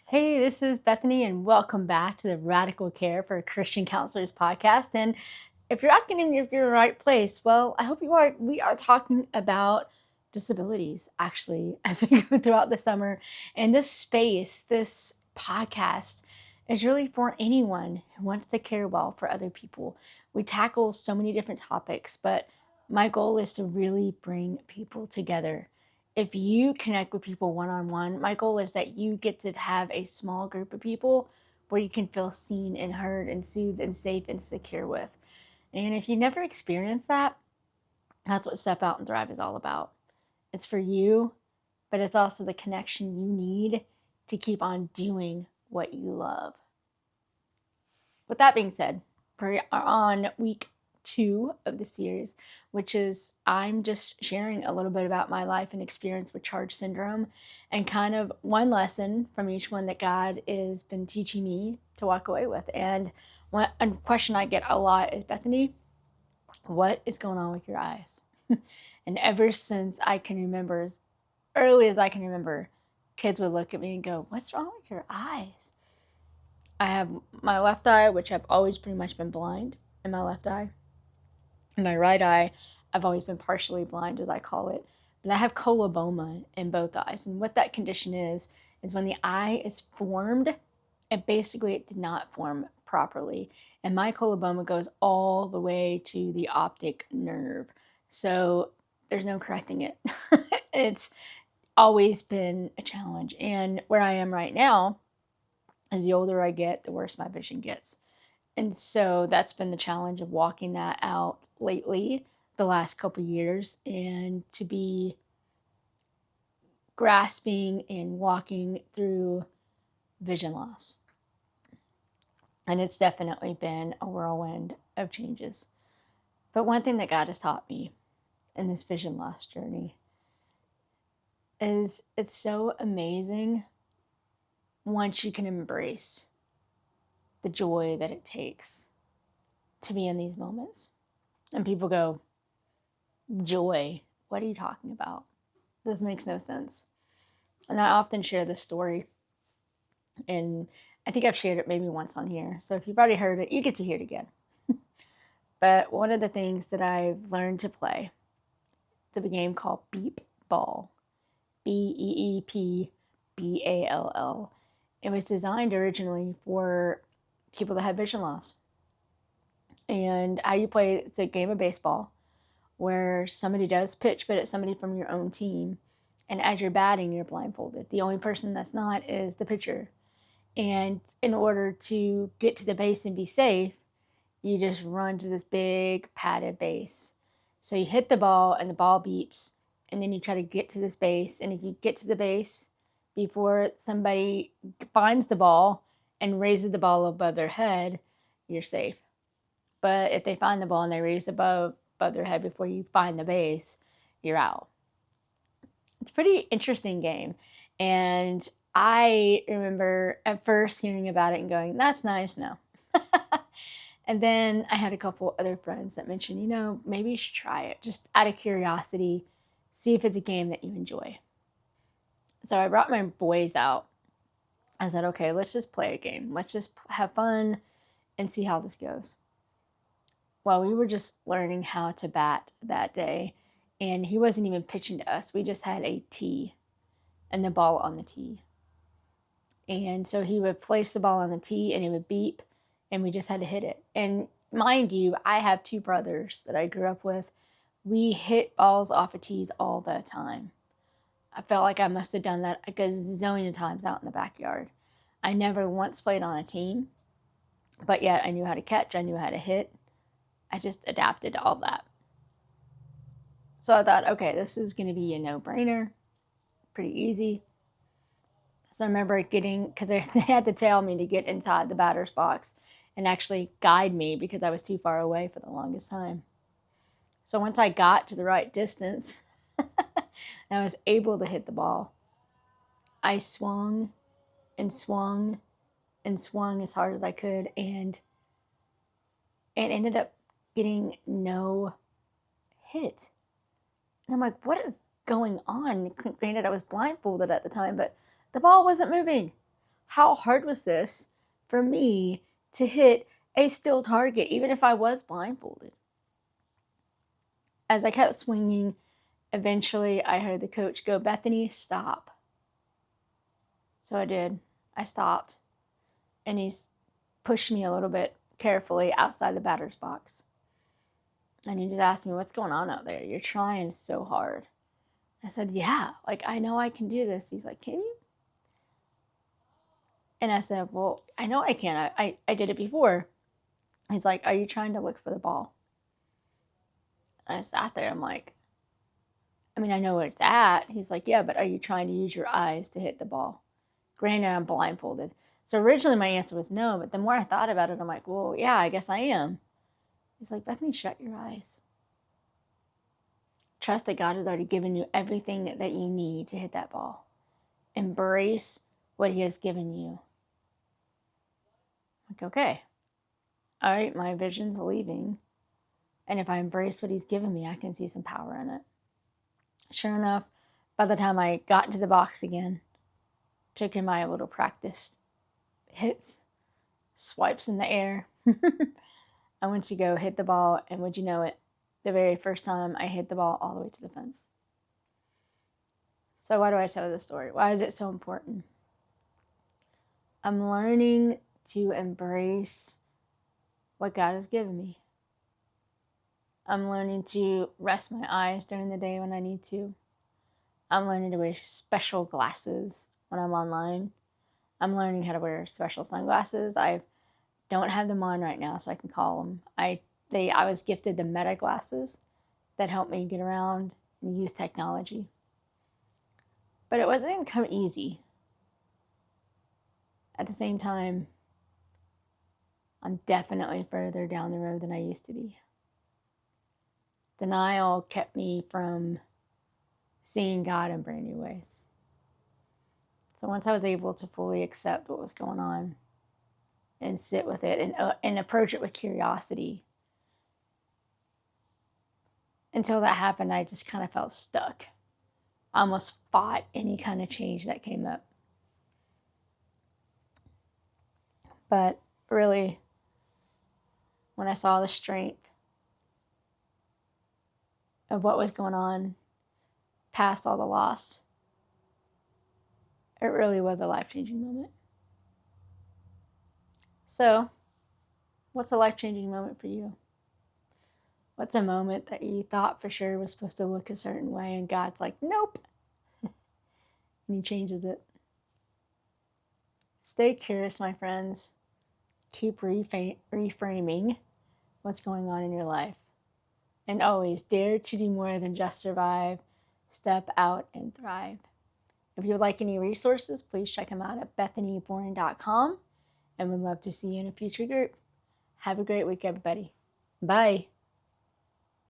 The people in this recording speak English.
Hey, this is Bethany, and welcome back to the Radical Care for Christian Counselors podcast. And if you're asking if you're in the right place, well, I hope you are. We are talking about disabilities actually as we go throughout the summer. And this space, this podcast, is really for anyone who wants to care well for other people. We tackle so many different topics, but my goal is to really bring people together. If you connect with people one on one, my goal is that you get to have a small group of people where you can feel seen and heard and soothed and safe and secure with. And if you never experienced that, that's what Step Out and Thrive is all about. It's for you, but it's also the connection you need to keep on doing what you love. With that being said, we're on week 2 of the series, which is I'm just sharing a little bit about my life and experience with Charge syndrome and kind of one lesson from each one that God has been teaching me to walk away with. And a question I get a lot is, Bethany, what is going on with your eyes? And ever since I can remember, as early as I can remember, kids would look at me and go, "What's wrong with your eyes?" I have my left eye, which I've always pretty much been blind in my left eye. In my right eye, I've always been partially blind, as I call it. But I have coloboma in both eyes. And what that condition is when the eye is formed, and basically it did not form properly. And my coloboma goes all the way to the optic nerve. So there's no correcting it. It's always been a challenge. And where I am right now, as the older I get, the worse my vision gets. And so that's been the challenge of walking that out lately, the last couple years, and to be grasping and walking through vision loss. And it's definitely been a whirlwind of changes. But one thing that God has taught me in this vision loss journey is it's so amazing once you can embrace the joy that it takes to be in these moments. And people go, "Joy? What are you talking about? This makes no sense." And I often share this story, and I think I've shared it maybe once on here. So if you've already heard it, you get to hear it again. But one of the things that I've learned to play is a game called Beep Ball. Beepball. It was designed originally for people that have vision loss. And how you play, it's a game of baseball where somebody does pitch, but it's somebody from your own team. And as you're batting, you're blindfolded. The only person that's not is the pitcher. And in order to get to the base and be safe, you just run to this big padded base. So you hit the ball and the ball beeps, and then you try to get to this base. And if you get to the base before somebody finds the ball and raises the ball above their head, you're safe. But if they find the ball and they raise it above their head before you find the base, you're out. It's a pretty interesting game. And I remember at first hearing about it and going, "That's nice, no." And then I had a couple other friends that mentioned, maybe you should try it just out of curiosity, see if it's a game that you enjoy. So I brought my boys out. I said, "Okay, let's just play a game. Let's just have fun and see how this goes." Well, we were just learning how to bat that day, and he wasn't even pitching to us. We just had a tee and the ball on the tee. And so he would place the ball on the tee and it would beep, and we just had to hit it. And mind you, I have 2 brothers that I grew up with. We hit balls off of tees all the time. I felt like I must have done that a gazillion times out in the backyard. I never once played on a team, but yet I knew how to catch, I knew how to hit. I just adapted to all that. So I thought, okay, this is going to be a no-brainer, pretty easy. So I remember because they had to tell me to get inside the batter's box and actually guide me because I was too far away for the longest time. So once I got to the right distance and I was able to hit the ball, I swung and swung and swung as hard as I could, and it ended up getting no hit. And I'm like, what is going on? Granted, I was blindfolded at the time, but the ball wasn't moving. how hard was this for me to hit a still target, even if I was blindfolded? As I kept swinging, eventually I heard the coach go, "Bethany, stop." So I did. I stopped. And he's pushed me a little bit carefully outside the batter's box. And he just asked me, "What's going on out there? You're trying so hard." I said, "Yeah, like I know I can do this." He's like, "Can you?" And I said, "Well, I know I can. I did it before." He's like, "Are you trying to look for the ball?" And I sat there. I'm like, "I mean, I know where it's at." He's like, "Yeah, but are you trying to use your eyes to hit the ball?" Granted, I'm blindfolded. So originally my answer was no, but the more I thought about it, I'm like, "Well, yeah, I guess I am." He's like, "Bethany, shut your eyes. Trust that God has already given you everything that you need to hit that ball. Embrace what He has given you." I'm like, okay. All right, my vision's leaving. And if I embrace what He's given me, I can see some power in it. Sure enough, by the time I got into the box again, took in my little practice hits, swipes in the air, I went to go hit the ball, and would you know it, the very first time I hit the ball all the way to the fence. So why do I tell this story? Why is it so important? I'm learning to embrace what God has given me. I'm learning to rest my eyes during the day when I need to. I'm learning to wear special glasses when I'm online. I'm learning how to wear special sunglasses. I don't have them on right now, so I can call them. I was gifted the Meta glasses that help me get around and use technology. But it wasn't come easy. At the same time, I'm definitely further down the road than I used to be. Denial kept me from seeing God in brand new ways. So once I was able to fully accept what was going on and sit with it and approach it with curiosity, until that happened, I just kind of felt stuck. I almost fought any kind of change that came up. But really, when I saw the strength of what was going on past all the loss, it really was a life-changing moment. So, what's a life-changing moment for you? What's a moment that you thought for sure was supposed to look a certain way and God's like, "Nope," and He changes it? Stay curious, my friends. Keep reframing what's going on in your life. And always dare to do more than just survive. Step out and thrive. If you would like any resources, please check them out at bethanyboring.com, and we'd love to see you in a future group. Have a great week, everybody. Bye.